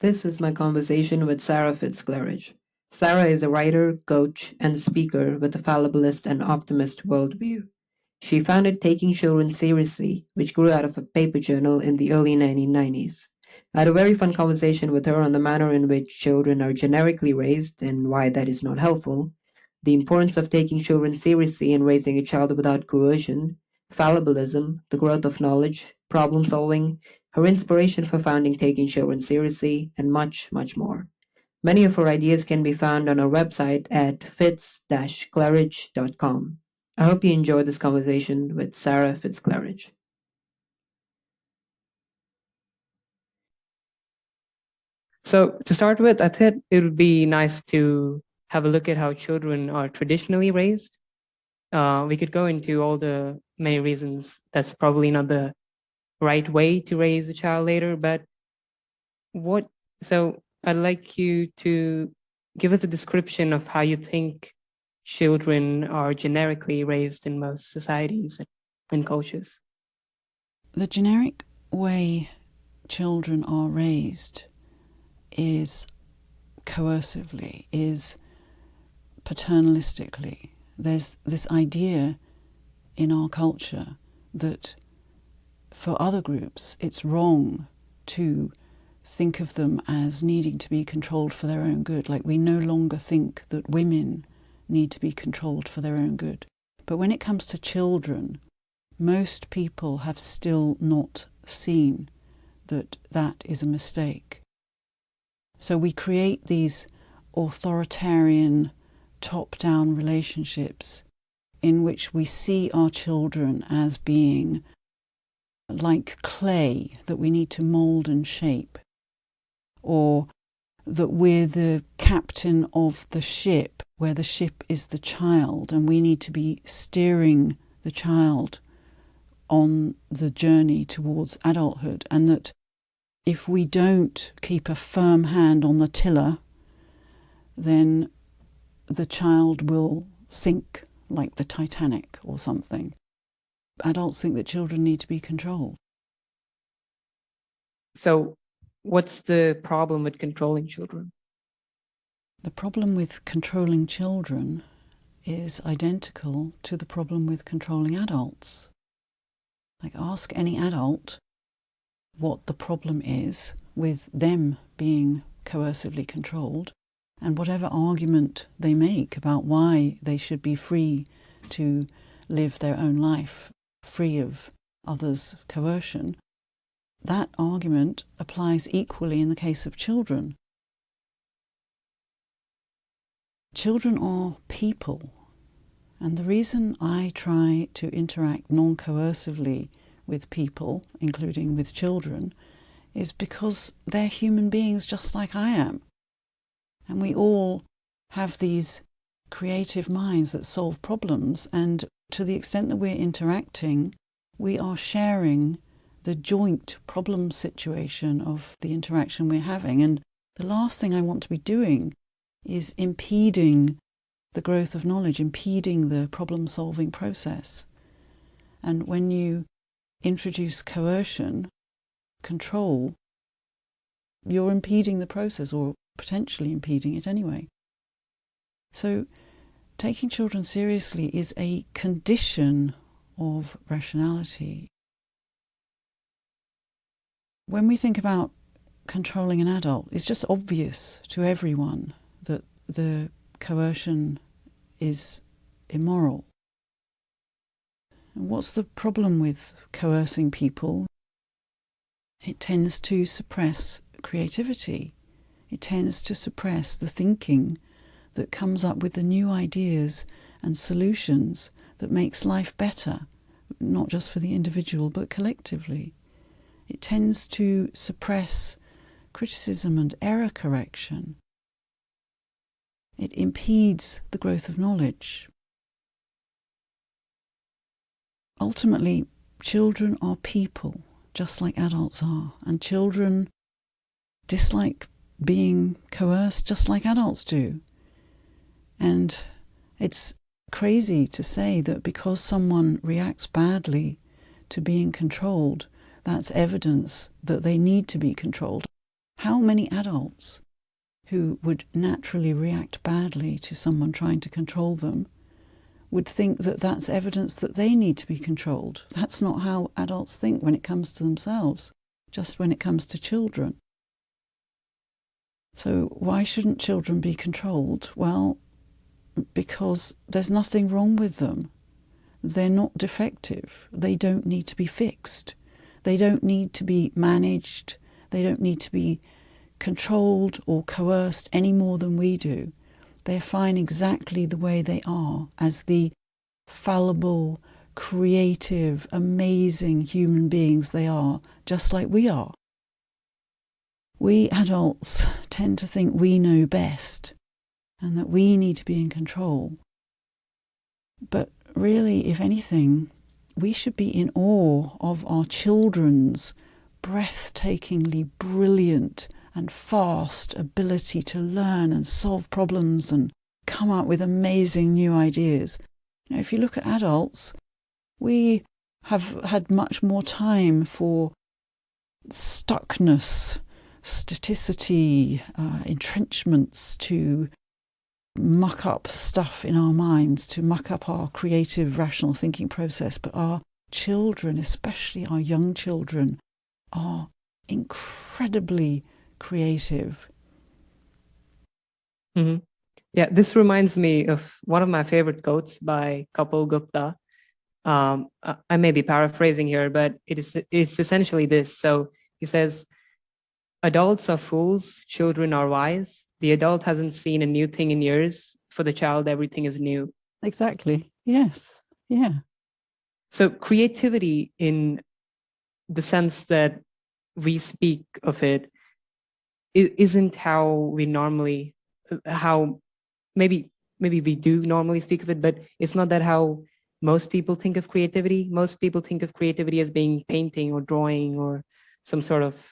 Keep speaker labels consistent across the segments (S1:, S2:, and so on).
S1: This is my conversation with Sarah Fitz-Claridge. Sarah is a writer, coach, and speaker with a fallibilist and optimist worldview. She founded Taking Children Seriously, which grew out of a paper journal in the early 1990s. I had a very fun conversation with her on the manner in which children are generically raised and why that is not helpful, the importance of taking children seriously and raising a child without coercion, fallibilism, the growth of knowledge, problem solving, her inspiration for founding Taking Children Seriously, and much, much more. Many of her ideas can be found on her website at fitz-claridge.com. I hope you enjoyed this conversation with Sarah Fitz-Claridge. So to start with, I thought it would be nice to have a look at how children are traditionally raised. We could go into all the many reasons that's probably not the right way to raise a child later, but so I'd like you to give us a description of how you think children are generically raised in most societies and cultures.
S2: The generic way children are raised is coercively, is paternalistically. There's this idea in our culture that for other groups it's wrong to think of them as needing to be controlled for their own good. Like, we no longer think that women need to be controlled for their own good. But when it comes to children, most people have still not seen that that is a mistake. So we create these authoritarian, top-down relationships in which we see our children as being like clay that we need to mould and shape, or that we're the captain of the ship, where the ship is the child, and we need to be steering the child on the journey towards adulthood, and that if we don't keep a firm hand on the tiller, then the child will sink like the Titanic or something. Adults think that children need to be controlled.
S1: So what's the problem with controlling children?
S2: The problem with controlling children is identical to the problem with controlling adults. Like, ask any adult what the problem is with them being coercively controlled, and whatever argument they make about why they should be free to live their own life free of others' coercion, that argument applies equally in the case of children. Children are people, and the reason I try to interact non-coercively with people, including with children, is because they're human beings just like I am. And we all have these creative minds that solve problems, and to the extent that we're interacting, we are sharing the joint problem situation of the interaction we're having. And the last thing I want to be doing is impeding the growth of knowledge, impeding the problem-solving process. And when you introduce coercion, control, you're impeding the process, or potentially impeding it anyway. So taking children seriously is a condition of rationality. When we think about controlling an adult, it's just obvious to everyone that the coercion is immoral. And what's the problem with coercing people? It tends to suppress creativity. It tends to suppress the thinking that comes up with the new ideas and solutions that makes life better, not just for the individual, but collectively. It tends to suppress criticism and error correction. It impedes the growth of knowledge. Ultimately, children are people, just like adults are, and children dislike being coerced just like adults do. And it's crazy to say that because someone reacts badly to being controlled, that's evidence that they need to be controlled. How many adults who would naturally react badly to someone trying to control them would think that that's evidence that they need to be controlled? That's not how adults think when it comes to themselves, just when it comes to children. So why shouldn't children be controlled? Well, because there's nothing wrong with them. They're not defective. They don't need to be fixed. They don't need to be managed. They don't need to be controlled or coerced any more than we do. They're fine exactly the way they are, as the fallible, creative, amazing human beings they are, just like we are. We adults tend to think we know best and that we need to be in control. But really, if anything, we should be in awe of our children's breathtakingly brilliant and fast ability to learn and solve problems and come up with amazing new ideas. You know, if you look at adults, we have had much more time for stuckness, staticity, entrenchments, to muck up stuff in our minds, to muck up our creative, rational thinking process. But our children, especially our young children, are incredibly creative.
S3: Mm-hmm. Yeah, this reminds me of one of my favorite quotes by Kapil Gupta. I may be paraphrasing here, but it's essentially this. So he says, adults are fools, children are wise. The adult hasn't seen a new thing in years. For the child, everything is new.
S2: Exactly. Yes. Yeah.
S3: So creativity, in the sense that we speak of it, isn't how we normally, how maybe we do normally speak of it, but it's not that how most people think of creativity. Most people think of creativity as being painting or drawing or some sort of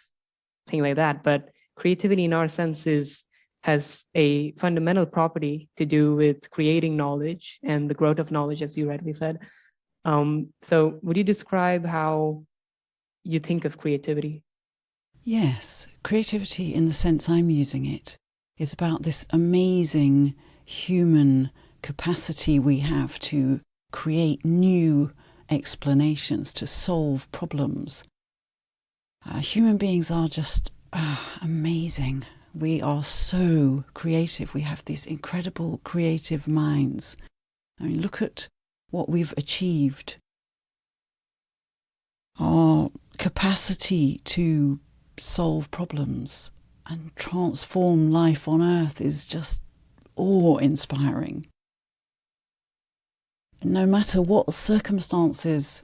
S3: thing like that. But creativity in our sense has a fundamental property to do with creating knowledge and the growth of knowledge, as you rightly said. So would you describe how you think of creativity?
S2: Yes, creativity in the sense I'm using it is about this amazing human capacity we have to create new explanations, to solve problems. Human beings are just amazing. We are so creative. We have these incredible creative minds. I mean, look at what we've achieved. Our capacity to solve problems and transform life on Earth is just awe-inspiring. No matter what circumstances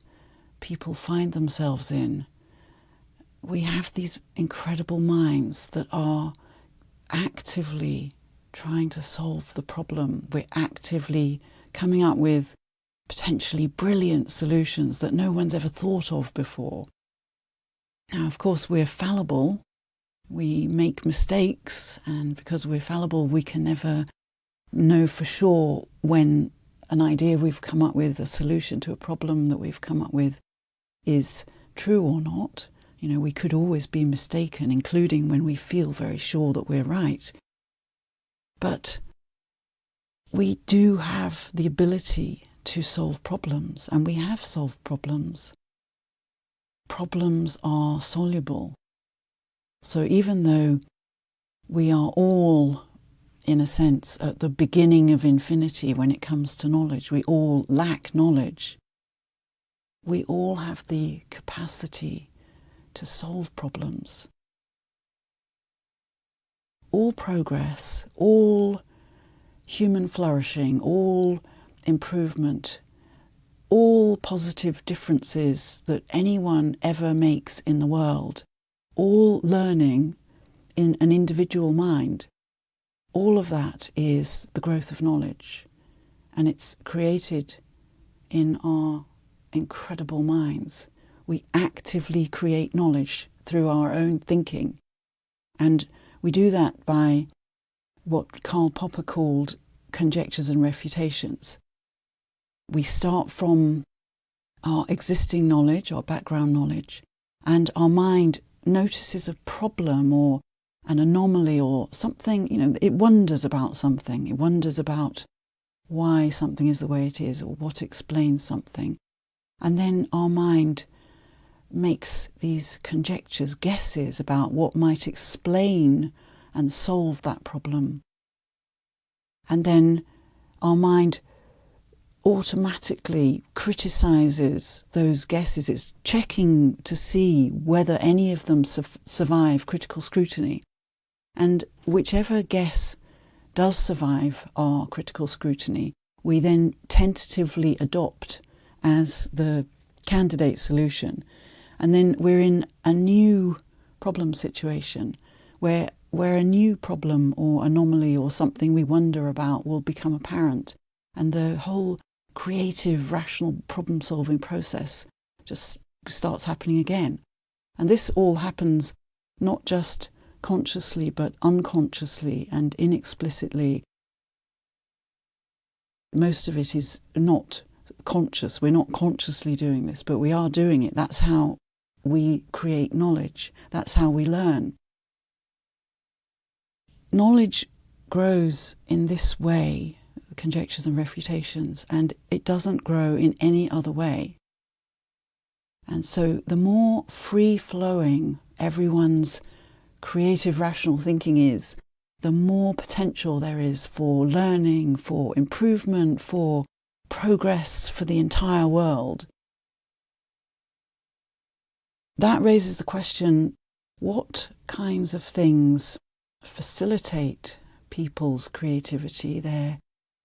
S2: people find themselves in, we have these incredible minds that are actively trying to solve the problem. We're actively coming up with potentially brilliant solutions that no one's ever thought of before. Now, of course, we're fallible. We make mistakes, and because we're fallible, we can never know for sure when an idea we've come up with, a solution to a problem that we've come up with, is true or not. You know, we could always be mistaken, including when we feel very sure that we're right. But we do have the ability to solve problems, and we have solved problems. Problems are soluble. So even though we are all, in a sense, at the beginning of infinity when it comes to knowledge, we all lack knowledge, we all have the capacity to solve problems. All progress, all human flourishing, all improvement, all positive differences that anyone ever makes in the world, all learning in an individual mind, all of that is the growth of knowledge, and it's created in our incredible minds. We actively create knowledge through our own thinking, and we do that by what Karl Popper called conjectures and refutations. We start from our existing knowledge, our background knowledge, and our mind notices a problem or an anomaly or something, it wonders about something. It wonders about why something is the way it is or what explains something. And then our mind makes these conjectures, guesses about what might explain and solve that problem. And then our mind automatically criticizes those guesses. It's checking to see whether any of them survive critical scrutiny. And whichever guess does survive our critical scrutiny, we then tentatively adopt as the candidate solution. And then we're in a new problem situation where a new problem or anomaly or something we wonder about will become apparent. And the whole creative, rational problem-solving process just starts happening again. And this all happens not just consciously, but unconsciously and inexplicitly. Most of it is not conscious. We're not consciously doing this, but we are doing it. That's how we create knowledge. That's how we learn. Knowledge grows in this way, conjectures and refutations, and it doesn't grow in any other way. And so the more free-flowing everyone's creative rational thinking is, the more potential there is for learning, for improvement, for progress for the entire world. That raises the question, what kinds of things facilitate people's creativity, their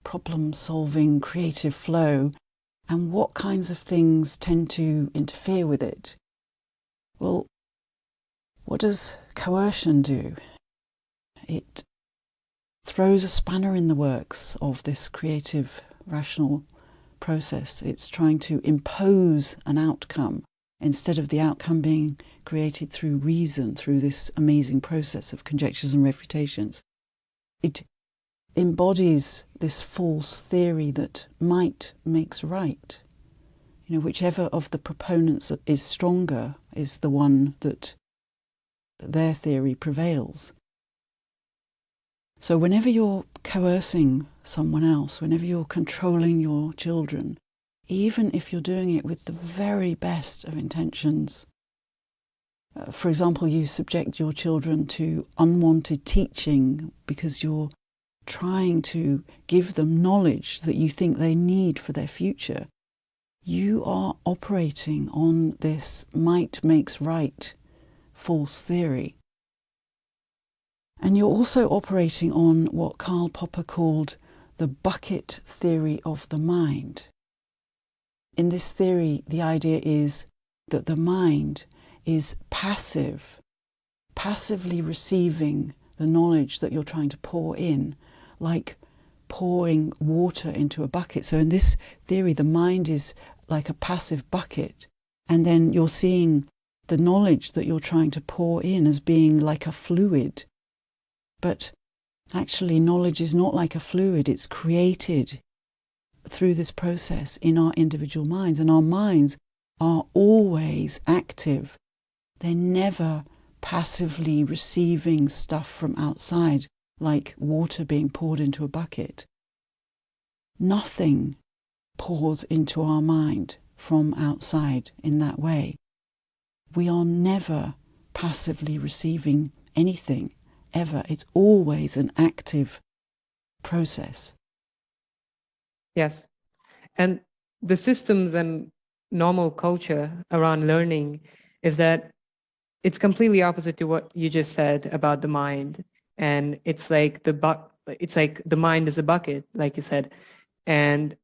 S2: problem-solving creative flow, and what kinds of things tend to interfere with it? Well, what does coercion do? It throws a spanner in the works of this creative, rational process. It's trying to impose an outcome instead of the outcome being created through reason, through this amazing process of conjectures and refutations. It embodies this false theory that might makes right. Whichever of the proponents is stronger is the one that their theory prevails. So whenever you're coercing someone else, whenever you're controlling your children, even if you're doing it with the very best of intentions, for example, you subject your children to unwanted teaching because you're trying to give them knowledge that you think they need for their future, you are operating on this might makes right false theory. And you're also operating on what Karl Popper called the bucket theory of the mind. In this theory, the idea is that the mind is passively receiving the knowledge that you're trying to pour in, like pouring water into a bucket. So in this theory, the mind is like a passive bucket, and then you're seeing the knowledge that you're trying to pour in as being like a fluid. But actually, knowledge is not like a fluid. It's created through this process in our individual minds, and our minds are always active. They're never passively receiving stuff from outside, like water being poured into a bucket. Nothing pours into our mind from outside in that way. We are never passively receiving anything, ever. It's always an active process.
S3: Yes. And the systems and normal culture around learning is that it's completely opposite to what you just said about the mind. And it's like the mind is a bucket, like you said. And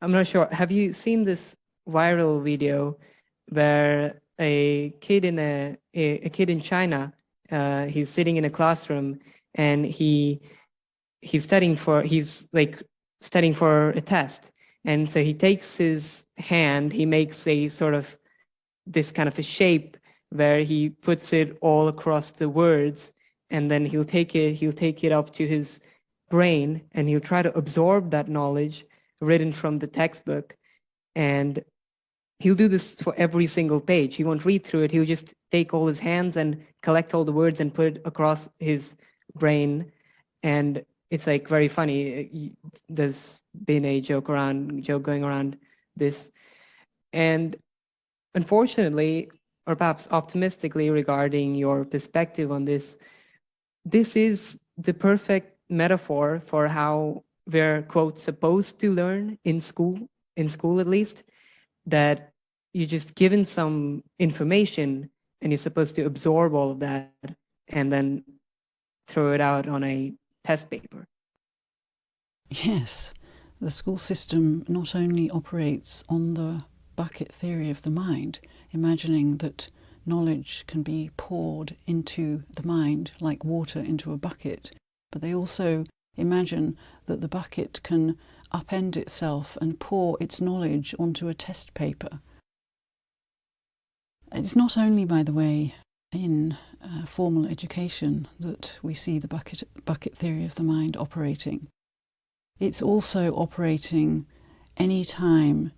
S3: I'm not sure, have you seen this viral video where a kid in China, he's sitting in a classroom and he's studying for a test. And so he takes his hand, he makes a sort of this kind of a shape where he puts it all across the words, and then he'll take it up to his brain and he'll try to absorb that knowledge written from the textbook. And he'll do this for every single page. He won't read through it. He'll just take all his hands and collect all the words and put it across his brain. And it's like very funny. There's been a joke going around this. And unfortunately, or perhaps optimistically regarding your perspective on this is the perfect metaphor for how we're, quote, supposed to learn in school at least, that you're just given some information and you're supposed to absorb all of that and then throw it out on a test paper.
S2: Yes, the school system not only operates on the bucket theory of the mind, imagining that knowledge can be poured into the mind like water into a bucket, but they also imagine that the bucket can upend itself and pour its knowledge onto a test paper. It's not only, by the way, in formal education that we see the bucket theory of the mind operating. It's also operating any time,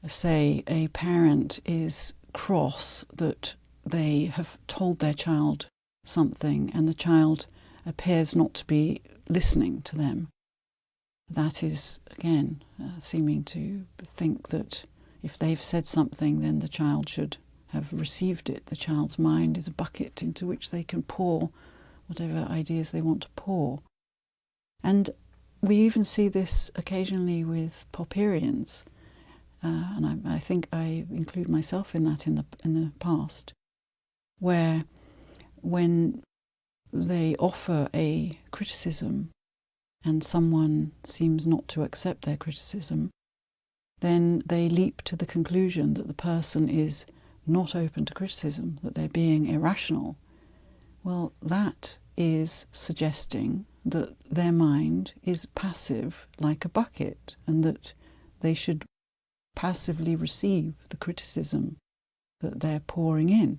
S2: say, a parent is cross that they have told their child something and the child appears not to be listening to them. That is, again, seeming to think that if they've said something, then the child should have received it. The child's mind is a bucket into which they can pour whatever ideas they want to pour. And we even see this occasionally with Popperians, and I think I include myself in that in the past, where when they offer a criticism and someone seems not to accept their criticism, then they leap to the conclusion that the person is not open to criticism, that they're being irrational. Well, that is suggesting that their mind is passive like a bucket and that they should passively receive the criticism that they're pouring in.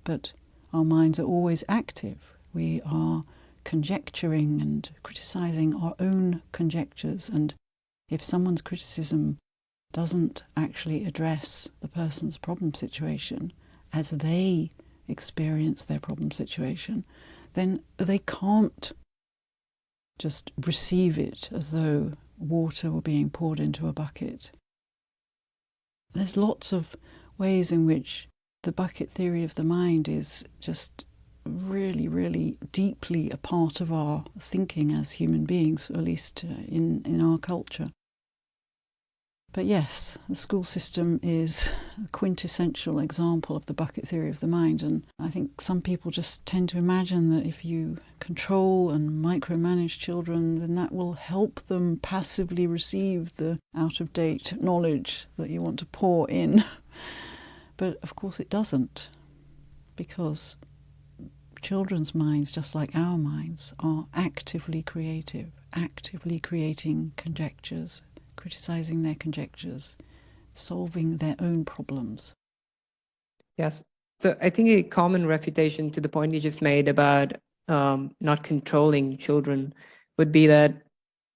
S2: But our minds are always active. We are conjecturing and criticising our own conjectures, and if someone's criticism doesn't actually address the person's problem situation as they experience their problem situation, then they can't just receive it as though water were being poured into a bucket. There's lots of ways in which the bucket theory of the mind is just really, really deeply a part of our thinking as human beings, at least in our culture. But yes, the school system is a quintessential example of the bucket theory of the mind, and I think some people just tend to imagine that if you control and micromanage children, then that will help them passively receive the out-of-date knowledge that you want to pour in. But of course it doesn't, because children's minds, just like our minds, are actively creative, actively creating conjectures, criticising their conjectures, solving their own problems.
S3: Yes. So I think a common refutation to the point you just made about not controlling children would be that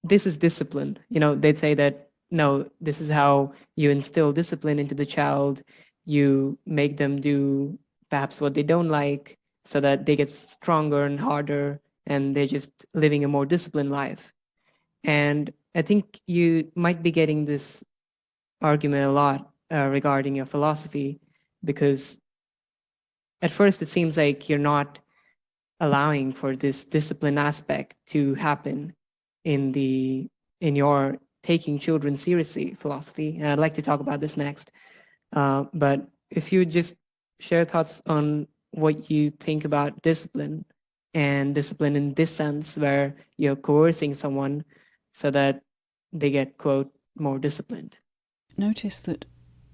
S3: this is discipline. They'd say that, no, this is how you instill discipline into the child. You make them do perhaps what they don't like so that they get stronger and harder and they're just living a more disciplined life. And I think you might be getting this argument a lot regarding your philosophy, because at first it seems like you're not allowing for this discipline aspect to happen in your taking children seriously philosophy. And I'd like to talk about this next. But if you just share thoughts on what you think about discipline, and discipline in this sense where you're coercing someone so that they get, quote, more disciplined.
S2: Notice that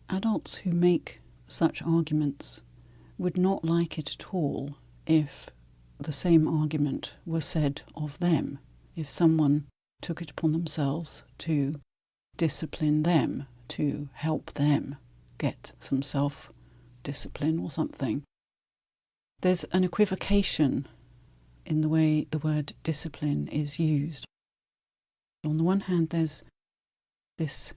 S2: adults who make such arguments would not like it at all if the same argument were said of them, if someone took it upon themselves to discipline them, to help them get some self-discipline or something. There's an equivocation in the way the word discipline is used. On the one hand, there's this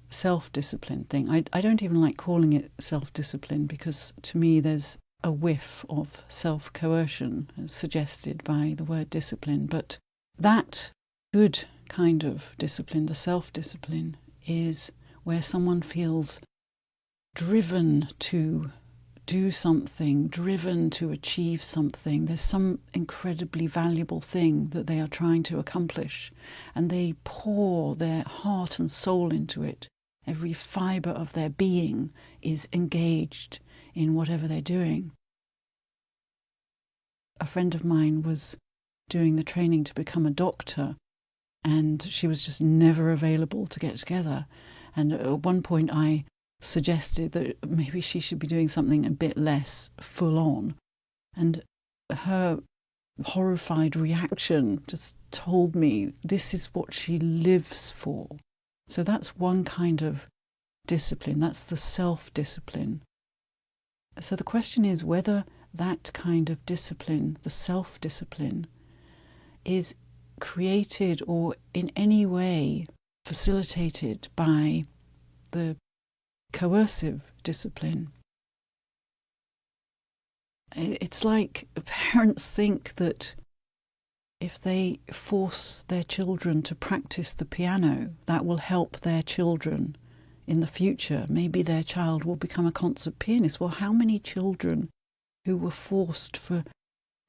S2: self-discipline thing. I don't even like calling it self-discipline, because to me there's a whiff of self-coercion suggested by the word discipline. But that good kind of discipline, the self-discipline, is where someone feels driven to do something, driven to achieve something. There's some incredibly valuable thing that they are trying to accomplish, and they pour their heart and soul into it. Every fibre of their being is engaged in whatever they're doing. A friend of mine was doing the training to become a doctor, and she was just never available to get together. And at one point I suggested that maybe she should be doing something a bit less full on, and her horrified reaction just told me this is what she lives for. So that's one kind of discipline, that's the self-discipline. So the question is whether that kind of discipline, the self-discipline, is created or in any way facilitated by the coercive discipline. It's like parents think that if they force their children to practice the piano, that will help their children in the future. Maybe their child will become a concert pianist. Well, how many children who were forced for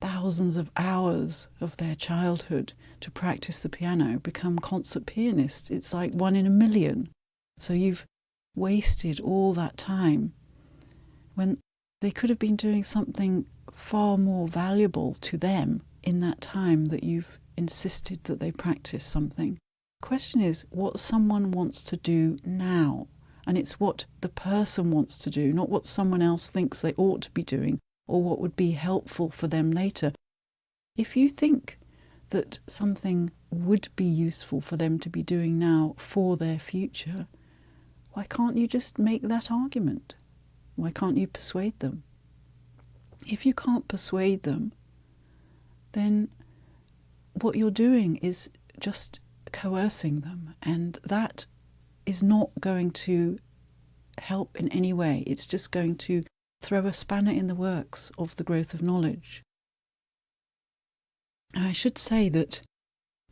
S2: thousands of hours of their childhood to practice the piano become concert pianists? It's like 1 in a million. So you've wasted all that time when they could have been doing something far more valuable to them in that time that you've insisted that they practice something. The question is what someone wants to do now, and it's what the person wants to do, not what someone else thinks they ought to be doing or what would be helpful for them later. If you think that something would be useful for them to be doing now for their future, why can't you just make that argument? Why can't you persuade them? If you can't persuade them, then what you're doing is just coercing them, and that is not going to help in any way. It's just going to throw a spanner in the works of the growth of knowledge. I should say that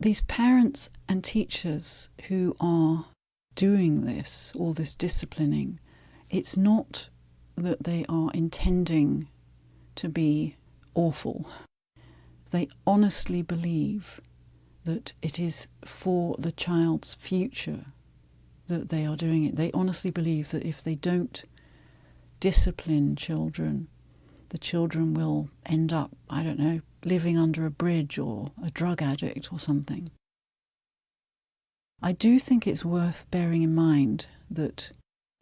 S2: these parents and teachers who are doing this, all this disciplining, it's not that they are intending to be awful. They honestly believe that it is for the child's future that they are doing it. They honestly believe that if they don't discipline children, the children will end up, I don't know, living under a bridge or a drug addict or something. I do think it's worth bearing in mind that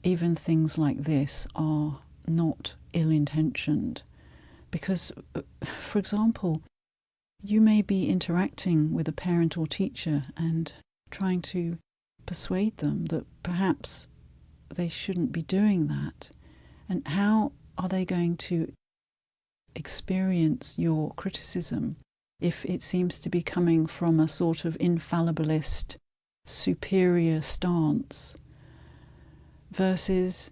S2: even things like this are not ill-intentioned, because, for example, you may be interacting with a parent or teacher and trying to persuade them that perhaps they shouldn't be doing that. And how are they going to experience your criticism if it seems to be coming from a sort of infallibilist, superior stance, versus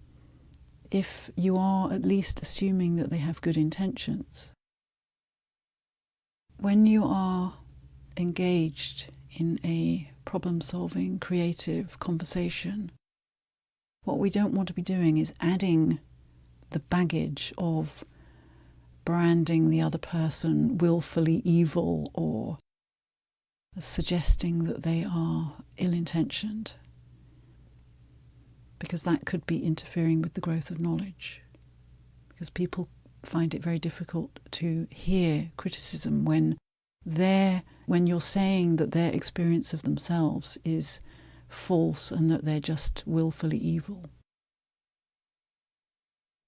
S2: if you are at least assuming that they have good intentions? When you are engaged in a problem-solving, creative conversation, what we don't want to be doing is adding the baggage of branding the other person willfully evil or suggesting that they are ill-intentioned, because that could be interfering with the growth of knowledge. Because people find it very difficult to hear criticism when you're saying that their experience of themselves is false and that they're just willfully evil.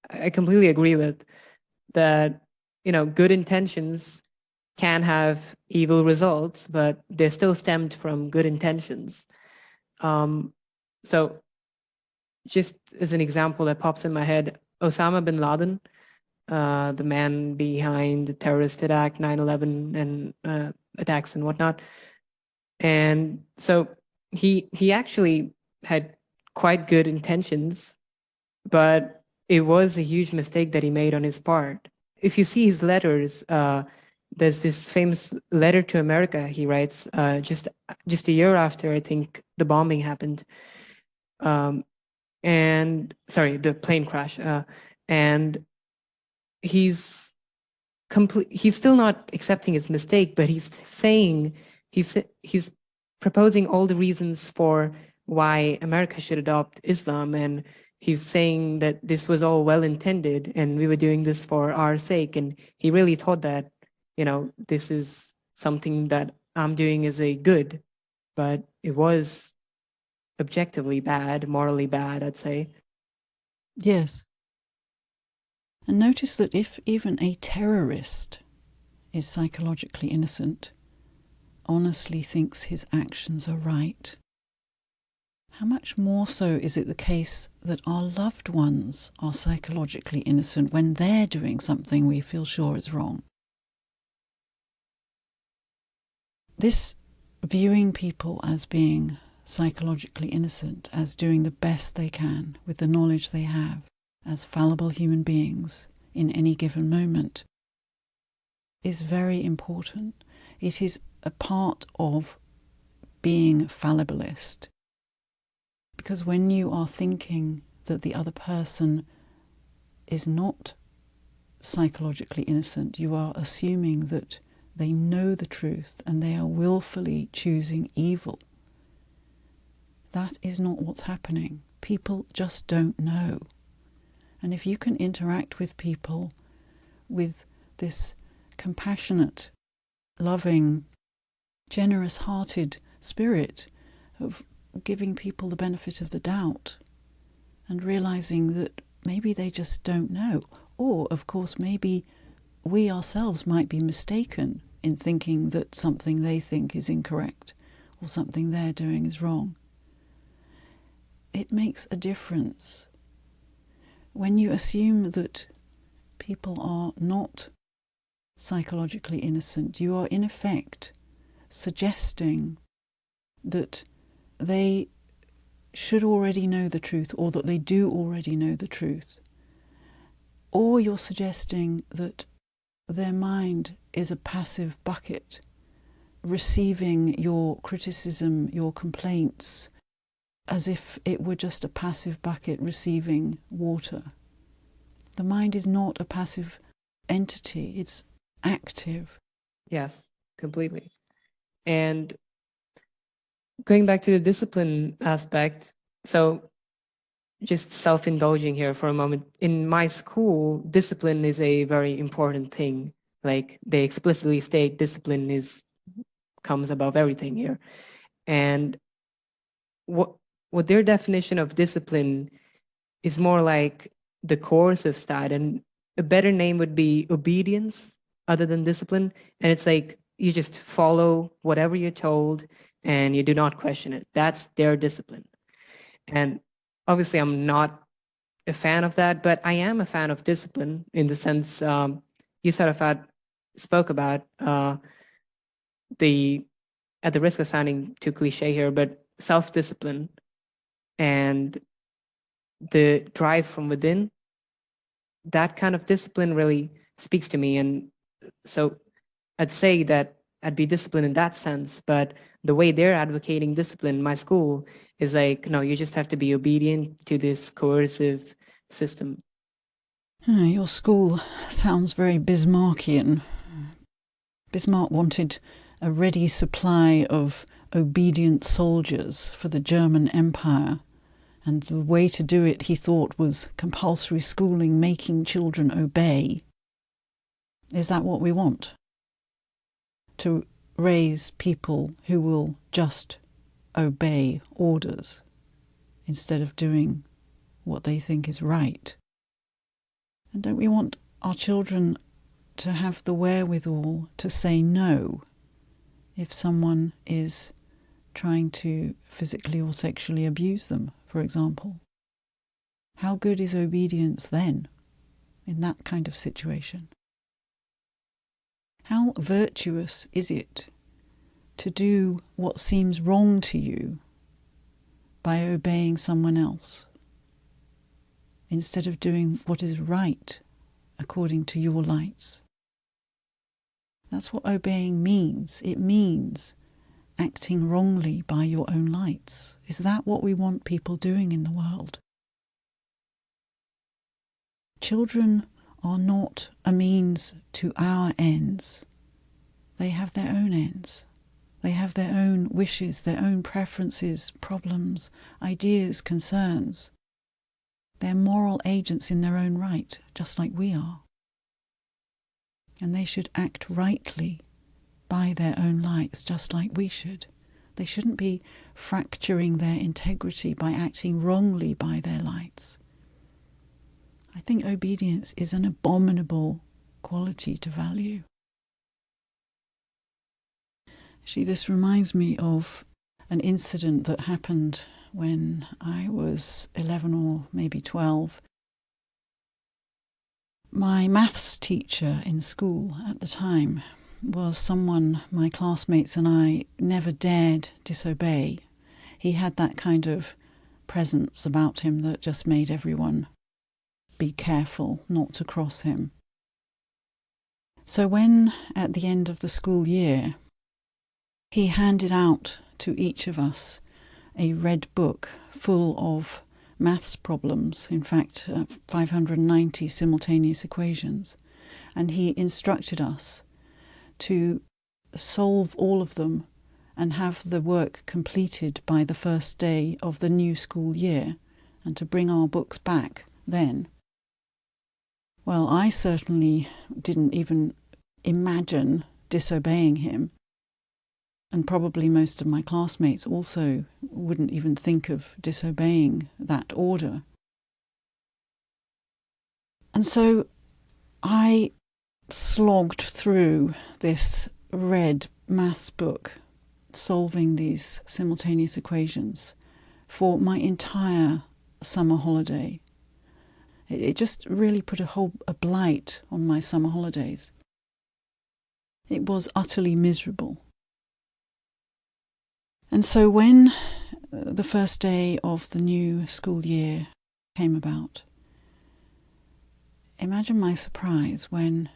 S3: I completely agree with that. Good intentions can have evil results, but they're still stemmed from good intentions. So just as an example that pops in my head, Osama bin Laden, the man behind the terrorist attack, 9/11 and attacks and whatnot. And so he actually had quite good intentions, but it was a huge mistake that he made on his part. If you see his letters, there's this famous letter to America he writes just a year after, I think, the bombing happened, and sorry, the plane crash, and he's he's still not accepting his mistake, but he's saying he's proposing all the reasons for why America should adopt Islam, and he's saying that this was all well intended and we were doing this for our sake, and he really thought that, you know, this is something that I'm doing as a good, but it was objectively bad, morally bad, I'd say.
S2: Yes. And notice that if even a terrorist is psychologically innocent, honestly thinks his actions are right, how much more so is it the case that our loved ones are psychologically innocent when they're doing something we feel sure is wrong? This viewing people as being psychologically innocent, as doing the best they can with the knowledge they have, as fallible human beings in any given moment, is very important. It is a part of being fallibilist. Because when you are thinking that the other person is not psychologically innocent, you are assuming that they know the truth and they are willfully choosing evil. That is not what's happening. People just don't know. And if you can interact with people with this compassionate, loving, generous-hearted spirit of giving people the benefit of the doubt and realizing that maybe they just don't know, or, of course, maybe we ourselves might be mistaken in thinking that something they think is incorrect or something they're doing is wrong. It makes a difference. When you assume that people are not psychologically innocent, you are in effect suggesting that they should already know the truth, or that they do already know the truth. Or you're suggesting that their mind is a passive bucket, receiving your criticism, your complaints, as if it were just a passive bucket receiving water. The mind is not a passive entity, it's active.
S3: Yes, completely. And going back to the discipline aspect, so just self-indulging here for a moment. In my school, discipline is a very important thing. Like, they explicitly state discipline comes above everything here. And what their definition of discipline is more like the coercive side, and a better name would be obedience other than discipline. And it's like you just follow whatever you're told and you do not question it. That's their discipline. And obviously I'm not a fan of that, but I am a fan of discipline in the sense you sort of spoke about the, at the risk of sounding too cliche here, but self-discipline and the drive from within, that kind of discipline really speaks to me. And so I'd say that I'd be disciplined in that sense, but the way they're advocating discipline in my school is like, no, you just have to be obedient to this coercive system.
S2: Your school sounds very Bismarckian. Bismarck wanted a ready supply of obedient soldiers for the German Empire, and the way to do it, he thought, was compulsory schooling, making children obey. Is that what we want? To raise people who will just obey orders instead of doing what they think is right? And don't we want our children to have the wherewithal to say no if someone is trying to physically or sexually abuse them, for example? How good is obedience then in that kind of situation? How virtuous is it to do what seems wrong to you by obeying someone else, instead of doing what is right according to your lights. That's what obeying means. It means acting wrongly by your own lights. Is that what we want people doing in the world? Children are not a means to our ends. They have their own ends. They have their own wishes, their own preferences, problems, ideas, concerns. They're moral agents in their own right, just like we are. And they should act rightly by their own lights, just like we should. They shouldn't be fracturing their integrity by acting wrongly by their lights. I think obedience is an abominable quality to value. Actually, this reminds me of an incident that happened when I was 11 or maybe 12. My maths teacher in school at the time was someone my classmates and I never dared disobey. He had that kind of presence about him that just made everyone be careful not to cross him. So when, at the end of the school year, he handed out to each of us a red book full of maths problems, in fact 590 simultaneous equations, and he instructed us to solve all of them and have the work completed by the first day of the new school year, and to bring our books back then. Well, I certainly didn't even imagine disobeying him, and probably most of my classmates also wouldn't even think of disobeying that order. And so I slogged through this red maths book, solving these simultaneous equations for my entire summer holiday. It just really put a blight on my summer holidays. It was utterly miserable. And so when the first day of the new school year came about, imagine my surprise when,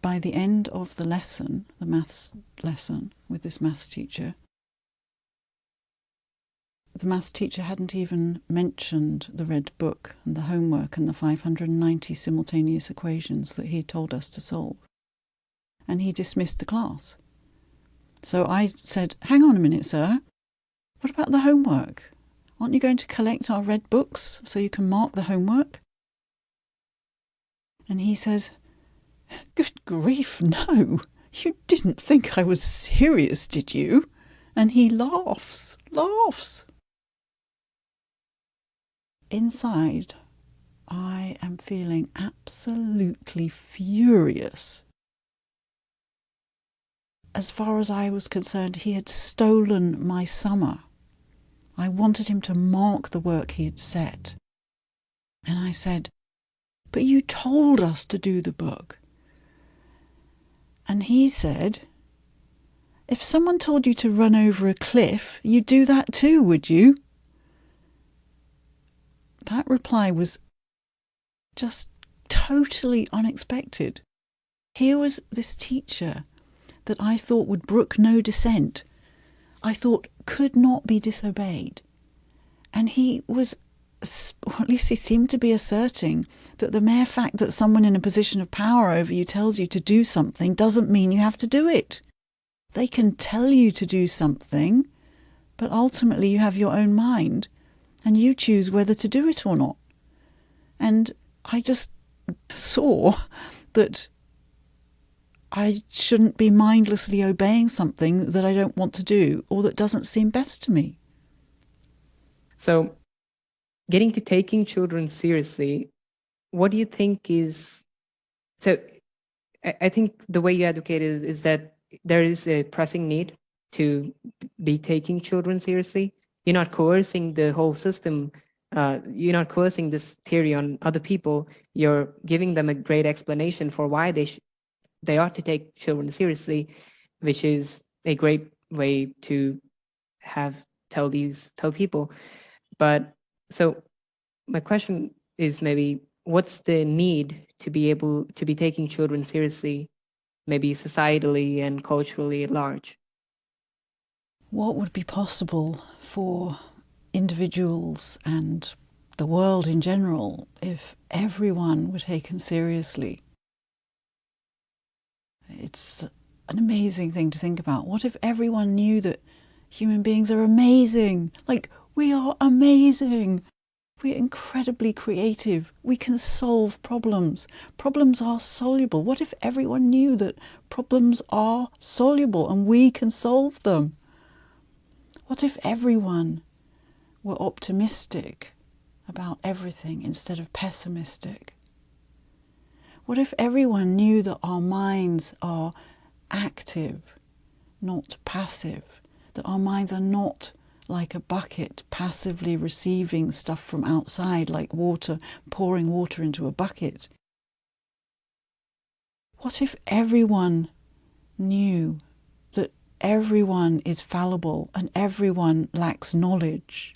S2: by the end of the lesson, the maths lesson with this maths teacher, the maths teacher hadn't even mentioned the red book and the homework and the 590 simultaneous equations that he told us to solve. And he dismissed the class. So I said, "Hang on a minute, sir. What about the homework? Aren't you going to collect our red books so you can mark the homework?" And he says, "Good grief, no. You didn't think I was serious, did you?" And he laughs. Inside, I am feeling absolutely furious. As far as I was concerned, he had stolen my summer. I wanted him to mark the work he had set. And I said, "But you told us to do the book." And he said, "If someone told you to run over a cliff, you'd do that too, would you?" That reply was just totally unexpected. Here was this teacher that I thought would brook no dissent, I thought could not be disobeyed. And he was, or at least he seemed to be asserting, that the mere fact that someone in a position of power over you tells you to do something doesn't mean you have to do it. They can tell you to do something, but ultimately you have your own mind, and you choose whether to do it or not. And I just saw that I shouldn't be mindlessly obeying something that I don't want to do or that doesn't seem best to me.
S3: So, getting to taking children seriously, what do you think is... So, I think the way you advocate is that there is a pressing need to be taking children seriously. You're not coercing the whole system. You're not coercing this theory on other people. You're giving them a great explanation for why they ought to take children seriously, which is a great way to tell people. But so my question is maybe what's the need to be able to be taking children seriously, maybe societally and culturally at large?
S2: What would be possible for individuals and the world in general if everyone were taken seriously? It's an amazing thing to think about. What if everyone knew that human beings are amazing? Like, we are amazing. We're incredibly creative. We can solve problems. Problems are soluble. What if everyone knew that problems are soluble and we can solve them? What if everyone were optimistic about everything instead of pessimistic? What if everyone knew that our minds are active, not passive, that our minds are not like a bucket passively receiving stuff from outside, like water, pouring water into a bucket? What if everyone knew that everyone is fallible and everyone lacks knowledge?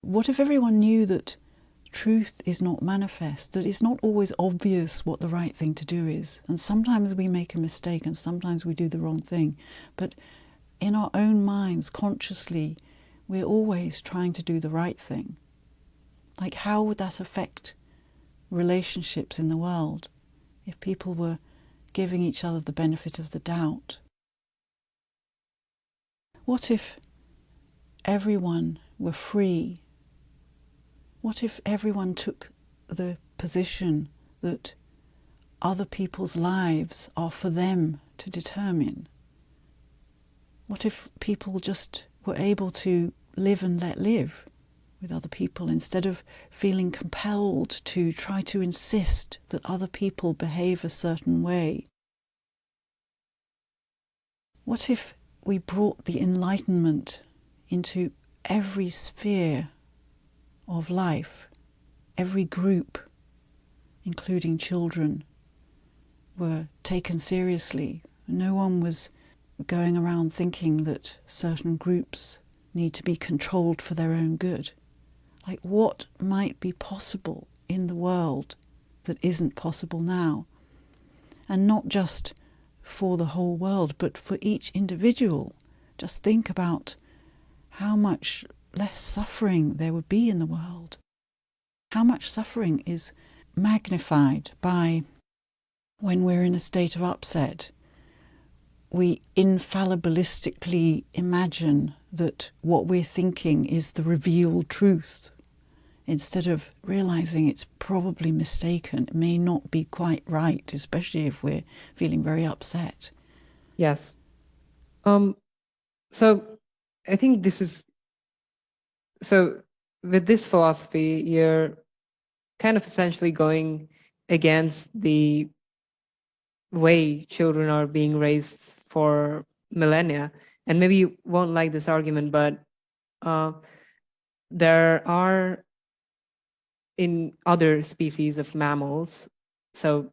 S2: What if everyone knew that truth is not manifest, that it's not always obvious what the right thing to do is, and sometimes we make a mistake and sometimes we do the wrong thing, but in our own minds, consciously, we're always trying to do the right thing? Like, how would that affect relationships in the world if people were giving each other the benefit of the doubt? What if everyone were free? What if everyone took the position that other people's lives are for them to determine? What if people just were able to live and let live with other people instead of feeling compelled to try to insist that other people behave a certain way? What if we brought the Enlightenment into every sphere of life? Every group, including children, were taken seriously. No one was going around thinking that certain groups need to be controlled for their own good. Like, what might be possible in the world that isn't possible now? And not just for the whole world, but for each individual. Just think about how much less suffering there would be in the world. How much suffering is magnified by when we're in a state of upset. We infallibilistically imagine that what we're thinking is the revealed truth, instead of realizing it's probably mistaken. It may not be quite right, especially if we're feeling very upset.
S3: Yes. So I think this is, so with this philosophy, you're kind of essentially going against the way children are being raised for millennia. And maybe you won't like this argument, but there are in other species of mammals, so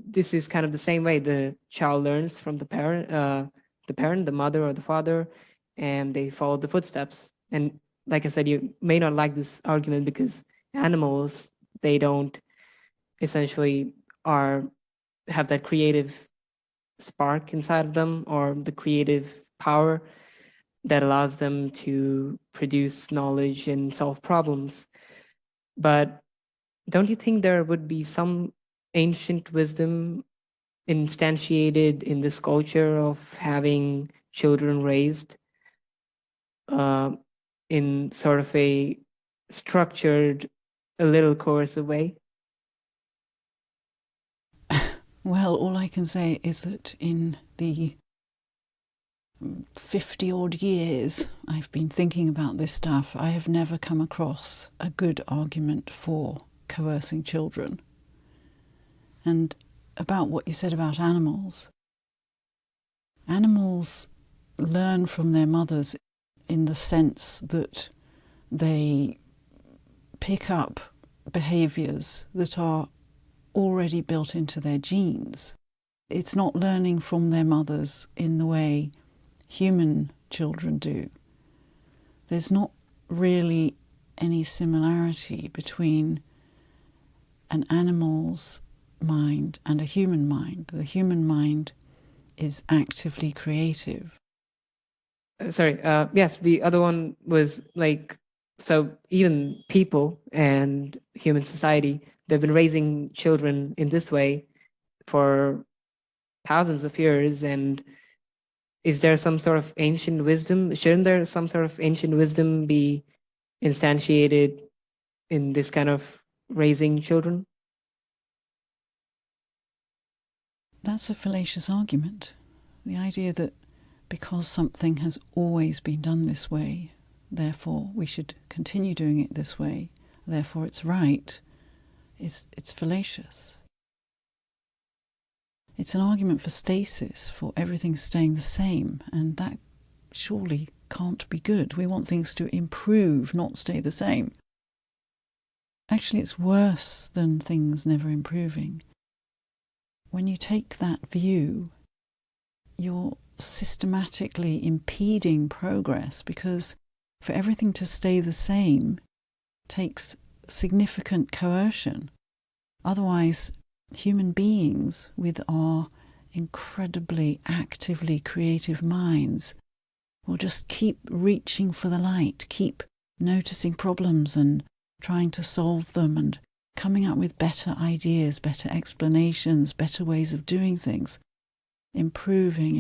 S3: this is kind of the same way the child learns from the parent, the mother or the father, and they follow the footsteps. And like I said, you may not like this argument because animals, they don't essentially have that creative spark inside of them, or the creative power that allows them to produce knowledge and solve problems. But don't you think there would be some ancient wisdom instantiated in this culture of having children raised in sort of a structured, a little coercive way?
S2: Well, all I can say is that in the 50-odd years I've been thinking about this stuff, I have never come across a good argument for coercing children. And about what you said about animals, animals learn from their mothers in the sense that they pick up behaviours that are already built into their genes. It's not learning from their mothers in the way human children do. there's not really any similarity between an animal's mind and a human mind. The human mind is actively creative.
S3: Yes, the other one was like, so even people and human society, they've been raising children in this way for thousands of years. And is there some sort of ancient wisdom? Shouldn't there some sort of ancient wisdom be instantiated in this kind of raising children?
S2: That's a fallacious argument. The idea that because something has always been done this way, therefore we should continue doing it this way, therefore it's right, it's fallacious. It's an argument for stasis, for everything staying the same, and that surely can't be good. We want things to improve, not stay the same. Actually, it's worse than things never improving. When you take that view, you're systematically impeding progress, because for everything to stay the same takes significant coercion. Otherwise, human beings with our incredibly actively creative minds will just keep reaching for the light, keep noticing problems and trying to solve them and coming up with better ideas, better explanations, better ways of doing things. Improving.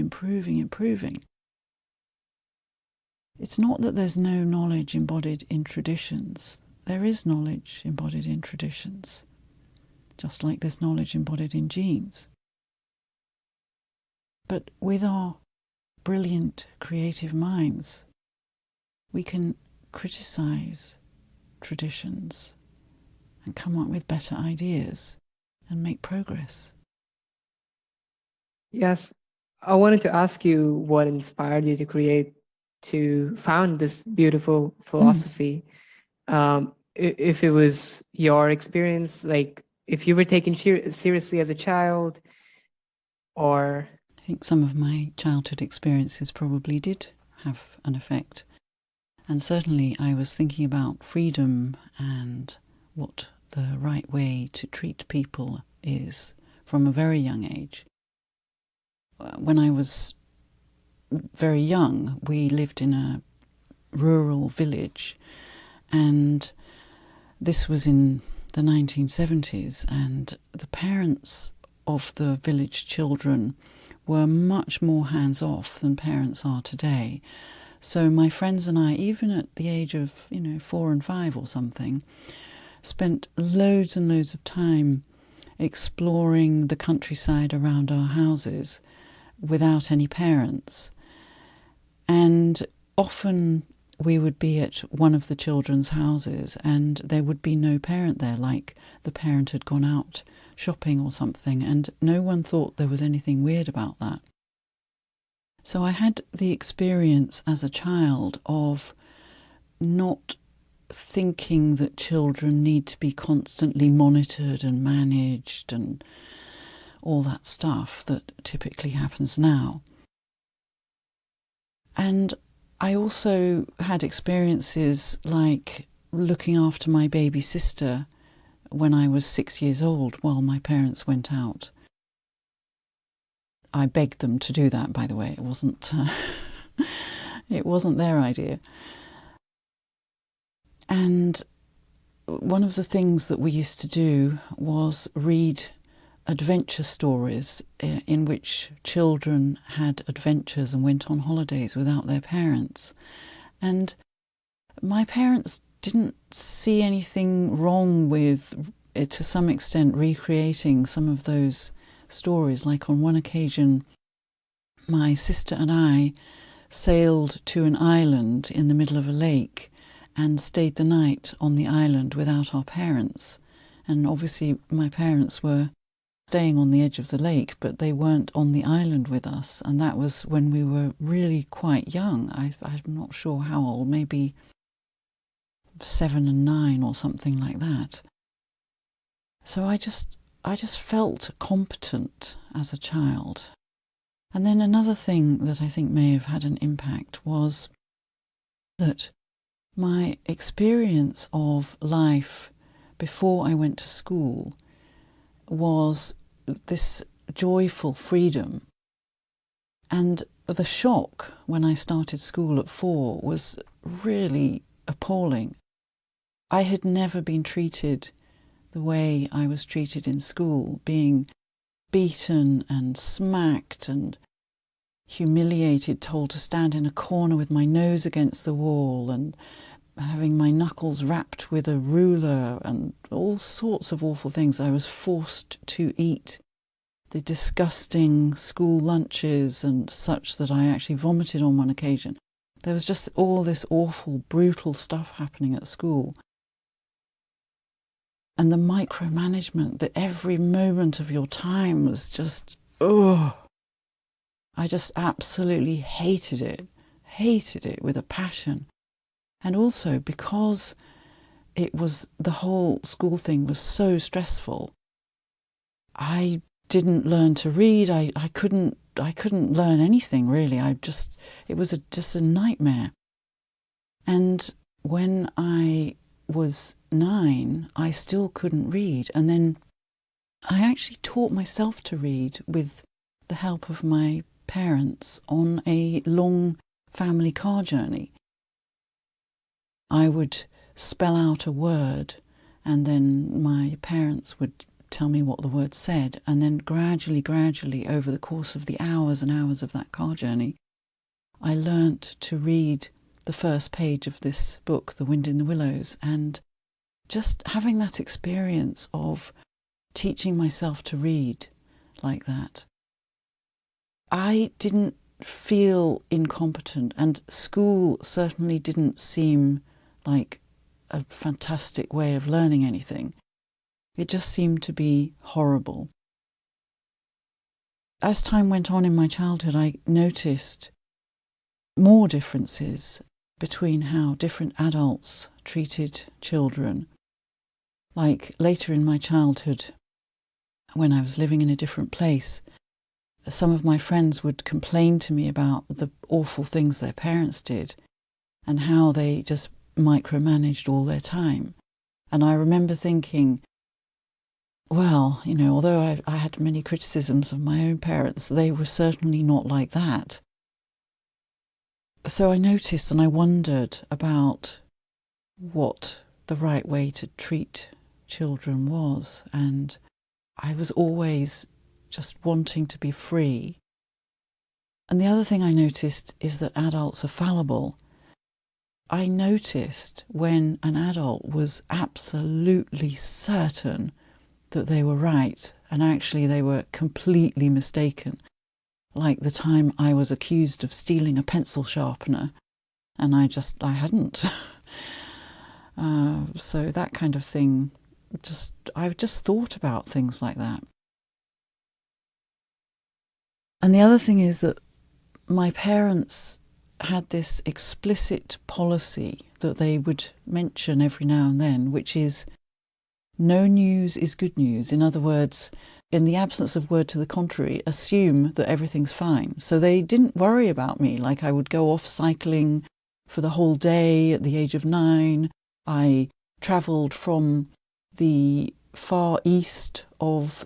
S2: It's not that there's no knowledge embodied in traditions. There is knowledge embodied in traditions, just like there's knowledge embodied in genes. But with our brilliant creative minds, we can criticize traditions and come up with better ideas and make progress.
S3: Yes, I wanted to ask you what inspired you to found this beautiful philosophy. If it was your experience, like if you were taken seriously as a child, or...
S2: I think some of my childhood experiences probably did have an effect. And certainly I was thinking about freedom and what the right way to treat people is from a very young age. When I was very young, we lived in a rural village, and this was in the 1970s, and the parents of the village children were much more hands-off than parents are today. So my friends and I, even at the age of 4 and 5 or something, spent loads and loads of time exploring the countryside around our houses without any parents. And often we would be at one of the children's houses and there would be no parent there, like the parent had gone out shopping or something, and no one thought there was anything weird about that. So I had the experience as a child of not thinking that children need to be constantly monitored and managed and all that stuff that typically happens now. And I also had experiences like looking after my baby sister when I was 6 years old while my parents went out. I begged them to do that, by the way. It wasn't their idea. And one of the things that we used to do was read adventure stories in which children had adventures and went on holidays without their parents. And my parents didn't see anything wrong with, to some extent, recreating some of those stories. Like on one occasion, my sister and I sailed to an island in the middle of a lake and stayed the night on the island without our parents. And obviously my parents were staying on the edge of the lake, but they weren't on the island with us. And that was when we were really quite young. I'm not sure how old, maybe 7 and 9 or something like that. So I just felt competent as a child. And then another thing that I think may have had an impact was that My experience of life before I went to school was this joyful freedom. And the shock when I started school at 4 was really appalling. I had never been treated the way I was treated in school, being beaten and smacked and humiliated, told to stand in a corner with my nose against the wall and having my knuckles wrapped with a ruler and all sorts of awful things. I was forced to eat the disgusting school lunches and such that I actually vomited on one occasion. There was just all this awful, brutal stuff happening at school. And the micromanagement, that every moment of your time was just, ugh. I just absolutely hated it with a passion. And also because it was, the whole school thing was so stressful, I didn't learn to read. I couldn't learn anything really. It was just a nightmare. And when I was 9, I still couldn't read. And then I actually taught myself to read with the help of my parents on a long family car journey. I would spell out a word and then my parents would tell me what the word said, and then gradually over the course of the hours and hours of that car journey, I learnt to read the first page of this book, The Wind in the Willows, and just having that experience of teaching myself to read like that, I didn't feel incompetent, and school certainly didn't seem like a fantastic way of learning anything. It just seemed to be horrible. As time went on in my childhood, I noticed more differences between how different adults treated children. Like later in my childhood, when I was living in a different place, some of my friends would complain to me about the awful things their parents did and how they just micromanaged all their time. And I remember thinking, well, although I had many criticisms of my own parents, they were certainly not like that. So I noticed and I wondered about what the right way to treat children was, and I was always just wanting to be free. And the other thing I noticed is that adults are fallible. I noticed when an adult was absolutely certain that they were right, and actually they were completely mistaken. Like the time I was accused of stealing a pencil sharpener, and I hadn't. So that kind of thing, I've just thought about things like that. And the other thing is that my parents had this explicit policy that they would mention every now and then, which is no news is good news. In other words, in the absence of word to the contrary, assume that everything's fine. So they didn't worry about me. Like I would go off cycling for the whole day at the age of 9. I travelled from the far east of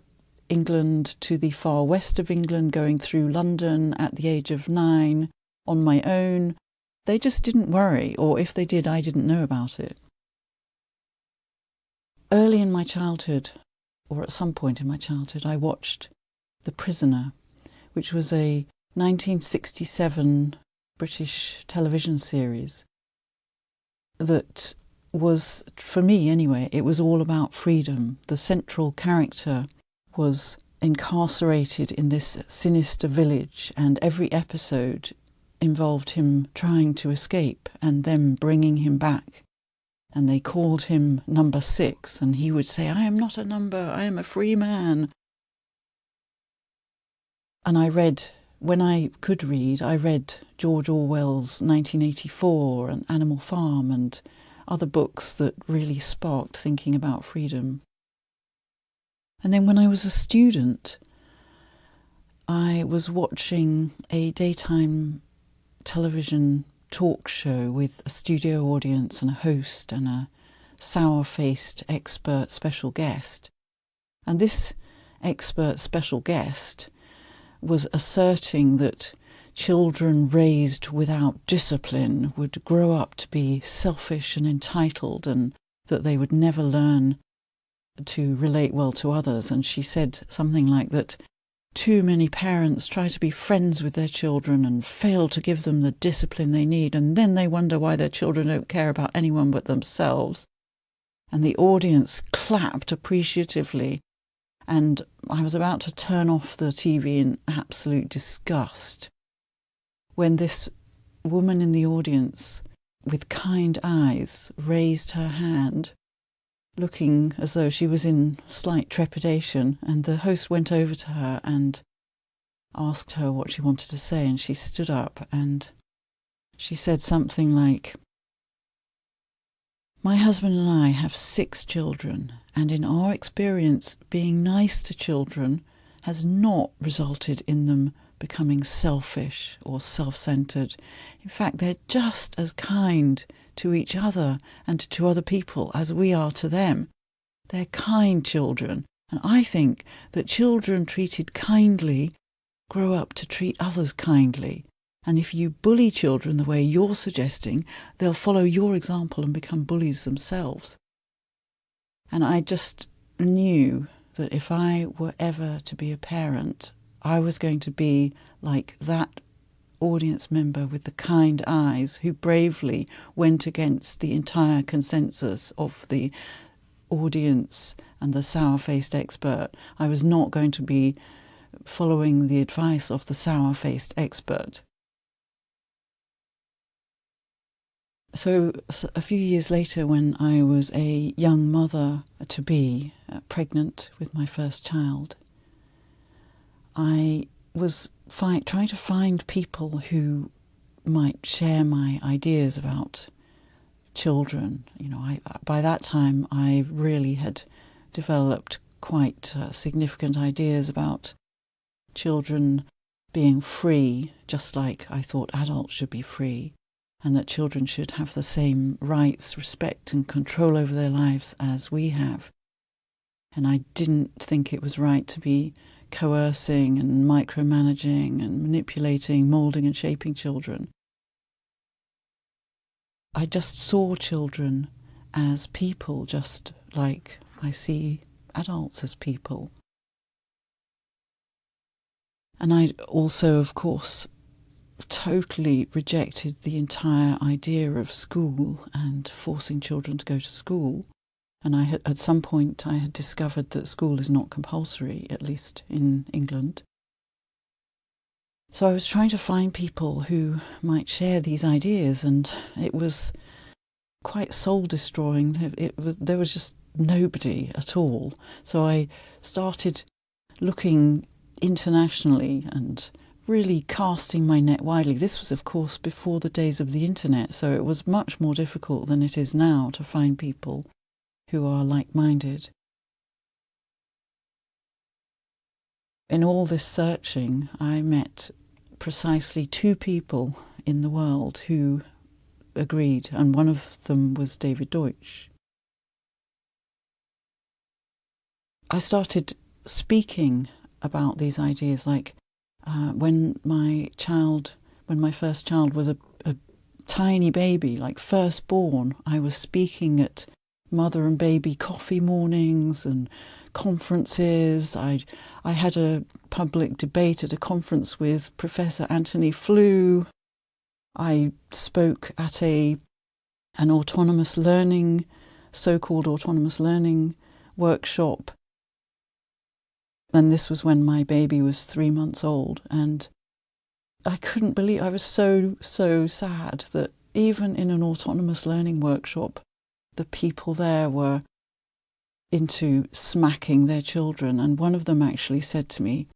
S2: England to the far west of England, going through London at the age of 9 on my own. They just didn't worry, or if they did, I didn't know about it. Early in my childhood, or at some point in my childhood, I watched The Prisoner, which was a 1967 British television series that was, for me anyway, it was all about freedom. The central character was incarcerated in this sinister village, and every episode involved him trying to escape and them bringing him back. And they called him number 6, and he would say, I am not a number, I am a free man. And I read, when I could read, I read George Orwell's 1984 and Animal Farm and other books that really sparked thinking about freedom. And then when I was a student, I was watching a daytime television talk show with a studio audience and a host and a sour-faced expert special guest. And this expert special guest was asserting that children raised without discipline would grow up to be selfish and entitled, and that they would never learn to relate well to others. And she said something like that too many parents try to be friends with their children and fail to give them the discipline they need, and then they wonder why their children don't care about anyone but themselves. And the audience clapped appreciatively, and I was about to turn off the TV in absolute disgust when this woman in the audience, with kind eyes, raised her hand, looking as though she was in slight trepidation, and the host went over to her and asked her what she wanted to say, and she stood up and she said something like, "My husband and I have 6 children, and in our experience, being nice to children has not resulted in them becoming selfish or self-centred. In fact, they're just as kind to each other and to other people as we are to them. They're kind children, and I think that children treated kindly grow up to treat others kindly. And if you bully children the way you're suggesting, they'll follow your example and become bullies themselves." And I just knew that if I were ever to be a parent, I was going to be like that audience member with the kind eyes who bravely went against the entire consensus of the audience and the sour-faced expert. I was not going to be following the advice of the sour-faced expert. So a few years later, when I was a young mother-to-be, pregnant with my first child, I was trying to find people who might share my ideas about children. You know, by that time I really had developed quite significant ideas about children being free, just like I thought adults should be free, and that children should have the same rights, respect and control over their lives as we have. And I didn't think it was right to be coercing and micromanaging and manipulating, moulding and shaping children. I just saw children as people, just like I see adults as people. And I also, of course, totally rejected the entire idea of school and forcing children to go to school. And at some point I had discovered that school is not compulsory, at least in England. So I was trying to find people who might share these ideas, and it was quite soul-destroying. There was just nobody at all. So I started looking internationally and really casting my net widely. This was, of course, before the days of the internet, so it was much more difficult than it is now to find people who are like-minded. In all this searching, I met precisely 2 people in the world who agreed, and one of them was David Deutsch. I started speaking about these ideas, like when my first child was a tiny baby, like firstborn, I was speaking at mother and baby coffee mornings and conferences. I had a public debate at a conference with Professor Anthony Flew. I spoke at an autonomous learning, so-called autonomous learning workshop. And this was when my baby was 3 months old. And I couldn't believe, I was so sad that even in an autonomous learning workshop, the people there were into smacking their children. And one of them actually said to me,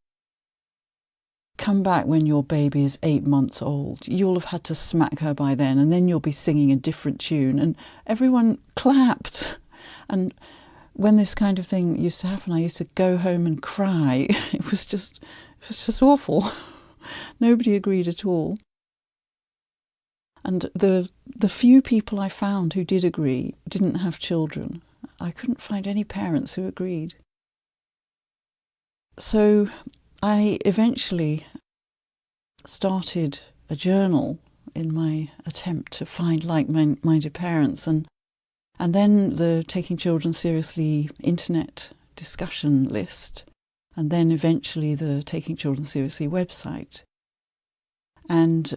S2: "Come back when your baby is 8 months old. You'll have had to smack her by then, and then you'll be singing a different tune." And everyone clapped. And when this kind of thing used to happen, I used to go home and cry. It was just awful. Nobody agreed at all. And the few people I found who did agree didn't have children. I couldn't find any parents who agreed. So I eventually started a journal in my attempt to find like-minded parents, and then the Taking Children Seriously internet discussion list, and then eventually the Taking Children Seriously website. And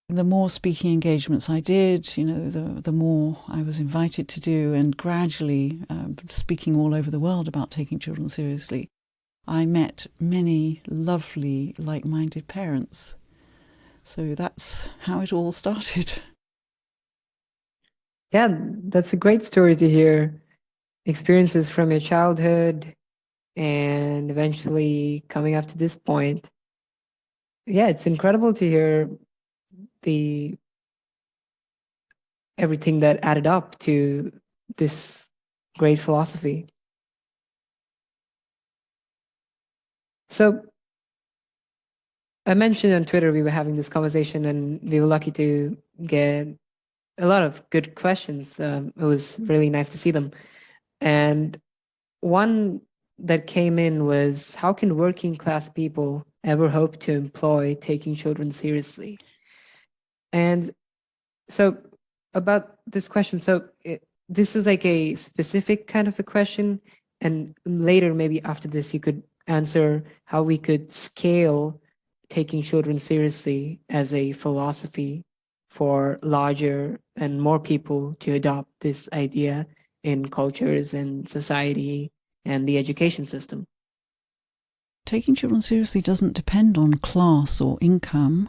S2: the more speaking engagements I did, the more I was invited to do, and gradually speaking all over the world about taking children seriously, I met many lovely like-minded parents. So that's how it all started.
S3: Yeah, that's a great story to hear. Experiences from your childhood and eventually coming up to this point. Yeah, it's incredible to hear everything that added up to this great philosophy. So I mentioned on Twitter we were having this conversation, and we were lucky to get a lot of good questions. It was really nice to see them. And one that came in was, how can working class people ever hope to employ taking children seriously? And so about this question, this is like a specific kind of a question, and later maybe after this you could answer how we could scale taking children seriously as a philosophy for larger and more people to adopt this idea in cultures and society and the education system.
S2: Taking children seriously doesn't depend on class or income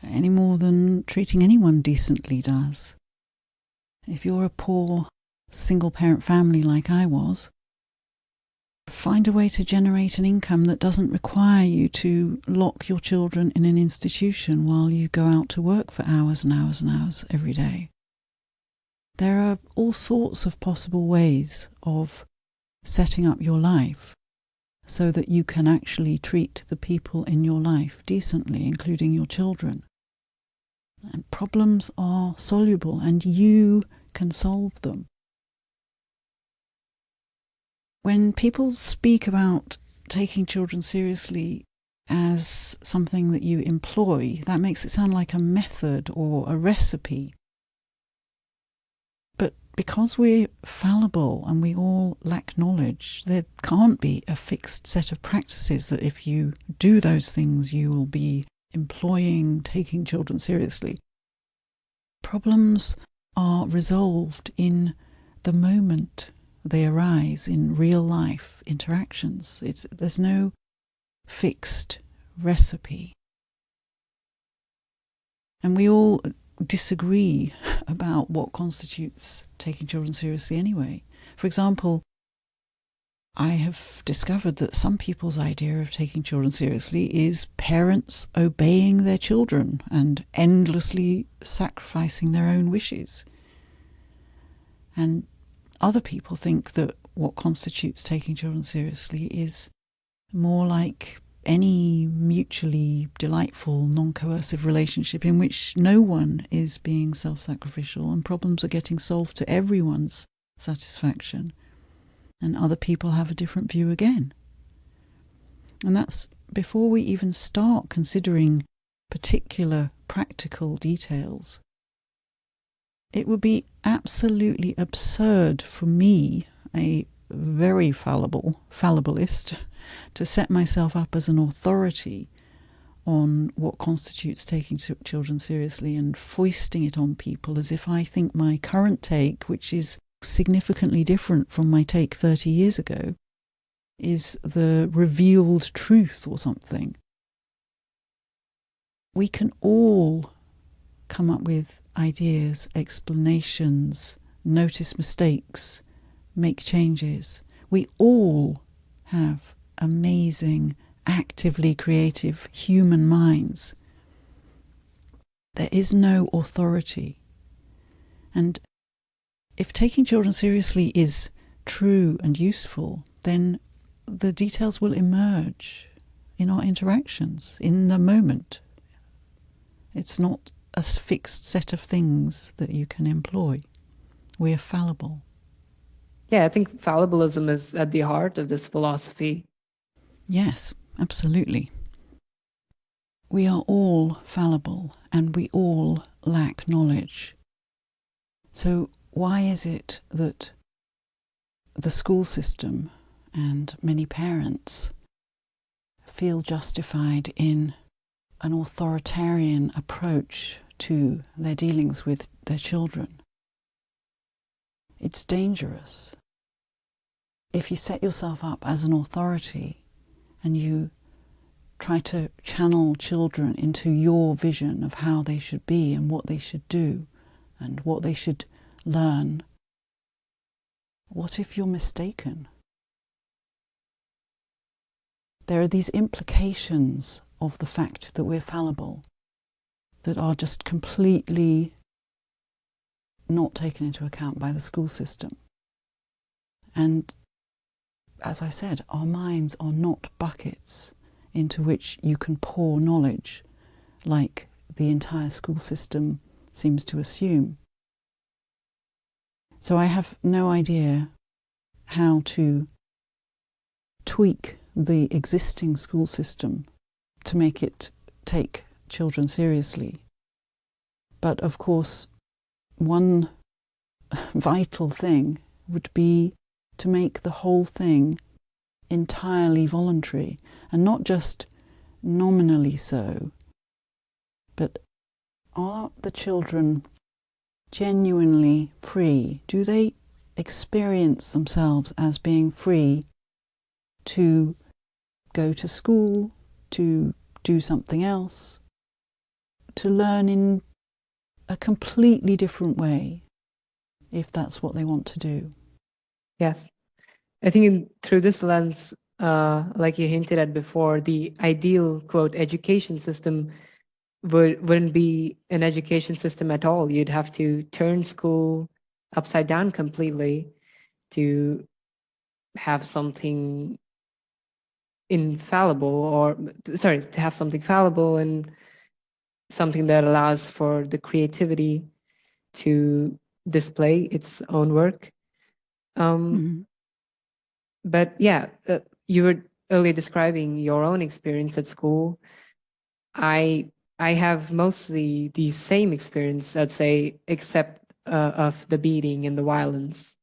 S2: any more than treating anyone decently does. If you're a poor single-parent family like I was, find a way to generate an income that doesn't require you to lock your children in an institution while you go out to work for hours and hours and hours every day. There are all sorts of possible ways of setting up your life so that you can actually treat the people in your life decently, including your children. And problems are soluble, and you can solve them. When people speak about taking children seriously as something that you employ, that makes it sound like a method or a recipe. But because we're fallible and we all lack knowledge, there can't be a fixed set of practices that if you do those things you will be employing taking children seriously. Problems are resolved in the moment they arise, in real life interactions. There's no fixed recipe. And we all disagree about what constitutes taking children seriously anyway. For example, I have discovered that some people's idea of taking children seriously is parents obeying their children and endlessly sacrificing their own wishes. And other people think that what constitutes taking children seriously is more like any mutually delightful, non-coercive relationship in which no one is being self-sacrificial and problems are getting solved to everyone's satisfaction. And other people have a different view again. And that's before we even start considering particular practical details. It would be absolutely absurd for me, a very fallibilist, to set myself up as an authority on what constitutes taking children seriously and foisting it on people as if I think my current take, which is significantly different from my take 30 years ago, is the revealed truth or something. We can all come up with ideas, explanations, notice mistakes, make changes. We all have amazing, actively creative human minds. There is no authority. And if taking children seriously is true and useful, then the details will emerge in our interactions, in the moment. It's not a fixed set of things that you can employ. We are fallible.
S3: Yeah, I think fallibilism is at the heart of this philosophy.
S2: Yes, absolutely. We are all fallible and we all lack knowledge. So why is it that the school system and many parents feel justified in an authoritarian approach to their dealings with their children? It's dangerous. If you set yourself up as an authority and you try to channel children into your vision of how they should be and what they should do and what they should learn, what if you're mistaken? There are these implications of the fact that we're fallible that are just completely not taken into account by the school system. And as I said, our minds are not buckets into which you can pour knowledge like the entire school system seems to assume. So I have no idea how to tweak the existing school system to make it take children seriously. But of course, one vital thing would be to make the whole thing entirely voluntary, and not just nominally so, but are the children genuinely free? Do they experience themselves as being free to go to school, to do something else, to learn in a completely different way, if that's what they want to do?
S3: Yes. I think through this lens, like you hinted at before, the ideal, quote, education system wouldn't be an education system at all. You'd have to turn school upside down completely to have something infallible, or sorry, to have something fallible and something that allows for the creativity to display its own work. But yeah, you were earlier describing your own experience at school. I have mostly the same experience, I'd say, except of the beating and the violence.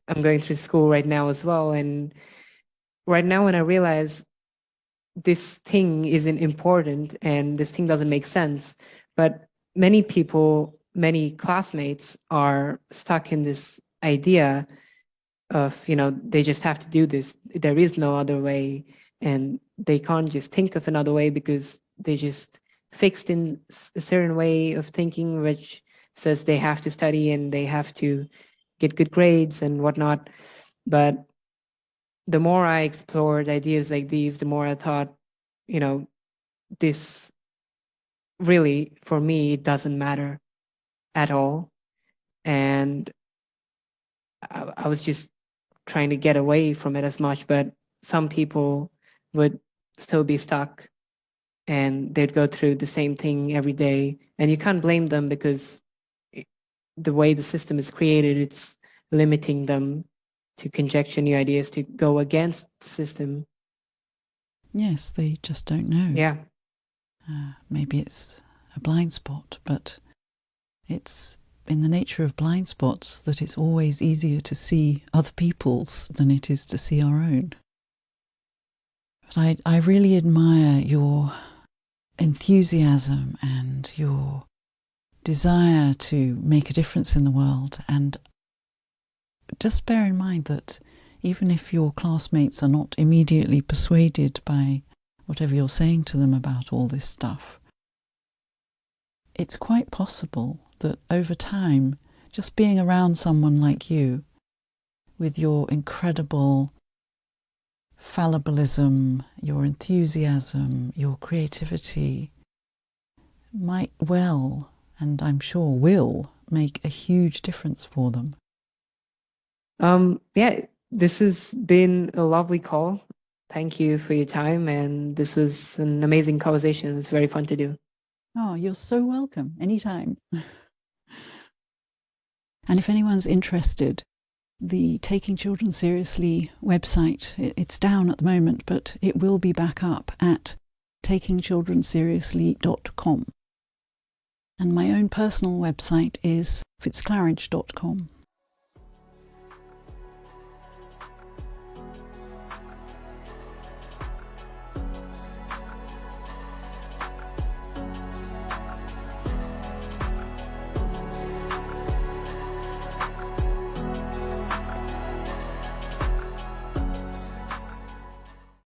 S3: I'm going through school right now as well, and right now when I realize this thing isn't important and this thing doesn't make sense, but many people, many classmates are stuck in this idea of, they just have to do this. There is no other way, and they can't just think of another way because they just fixed in a certain way of thinking, which says they have to study and they have to get good grades and whatnot. But the more I explored ideas like these, the more I thought, this really, for me, it doesn't matter at all. And I was just trying to get away from it as much, but some people would still be stuck and they'd go through the same thing every day. And you can't blame them because the way the system is created, it's limiting them to conjecture new ideas, to go against the system.
S2: Yes, they just don't know.
S3: Yeah.
S2: Maybe it's a blind spot, but it's in the nature of blind spots that it's always easier to see other people's than it is to see our own. But I really admire your enthusiasm and your desire to make a difference in the world, and just bear in mind that even if your classmates are not immediately persuaded by whatever you're saying to them about all this stuff, it's quite possible that over time, just being around someone like you, with your incredible fallibilism, your enthusiasm, your creativity, might well, and I'm sure will, make a huge difference for them.
S3: Yeah, this has been a lovely call. Thank you for your time, and this was an amazing conversation. It was very fun to do.
S2: Oh, you're so welcome. Anytime. And if anyone's interested, the Taking Children Seriously website, it's down at the moment, but it will be back up at takingchildrenseriously.com. And my own personal website is Fitz-Claridge.com.